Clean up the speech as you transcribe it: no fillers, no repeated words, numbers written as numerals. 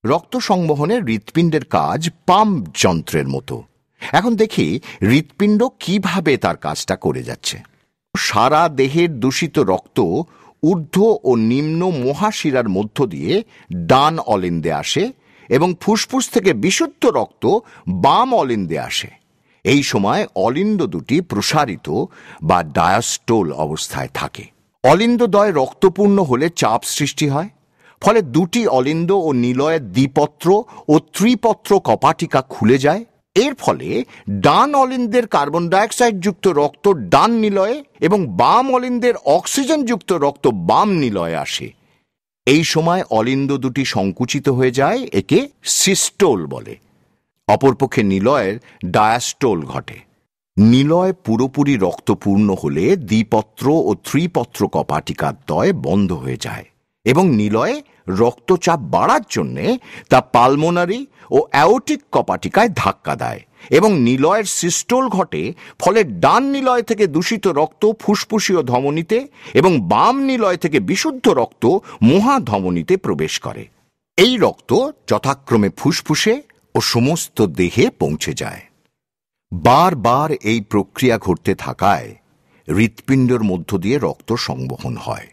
রক্ত সংবহনে হৃৎপিণ্ডের কাজ পাম্প যন্ত্রের মতো। এখন দেখি হৃৎপিণ্ড কিভাবে তার কাজটা করে যাচ্ছে। সারা দেহের দূষিত রক্ত ঊর্ধ্ব ও নিম্ন মহাশিরার মধ্য দিয়ে ডান অলিন্দে আসে এবং ফুসফুস থেকে বিশুদ্ধ রক্ত বাম অলিন্দে আসে। এই সময় অলিন্দ দুটি প্রসারিত বা ডায়াস্টোল অবস্থায় থাকে। অলিন্দদ্বয় রক্তপূর্ণ হলে চাপ সৃষ্টি হয়, ফলে দুটি অলিন্দ ও নিলয়ের দ্বিপত্র ও ত্রিপত্র কপাটিকা খুলে যায়। এর ফলে ডান অলিন্দের কার্বন ডাইঅক্সাইড যুক্ত রক্ত ডান নিলয়ে এবং বাম অলিন্দের অক্সিজেন যুক্ত রক্ত বাম নিলয়ে আসে। এই সময় অলিন্দ দুটি সংকুচিত হয়ে যায়, একে সিস্টোল বলে। অপরপক্ষে নিলয়ের ডায়াস্টোল ঘটে। নিলয় পুরোপুরি রক্তপূর্ণ হলে দ্বিপত্র ও ত্রিপত্র কপাটিকার দ্বয় বন্ধ হয়ে যায় এবং নিলয়ে রক্তচাপ বাড়ার জন্যে তা পালমোনারি ও অ্যাওর্টিক কপাটিকায় ধাক্কা দেয় এবং নিলয়ের সিস্টোল ঘটে। ফলে ডান নিলয় থেকে দূষিত রক্ত ফুসফুসীয় ধমনীতে এবং বাম নিলয় থেকে বিশুদ্ধ রক্ত মহাধমনীতে প্রবেশ করে। এই রক্ত যথাক্রমে ফুসফুসে ও সমস্ত দেহে পৌঁছে যায়। বারবার এই প্রক্রিয়া ঘটতে থাকায় হৃৎপিণ্ডের মধ্য দিয়ে রক্ত সংবহন হয়।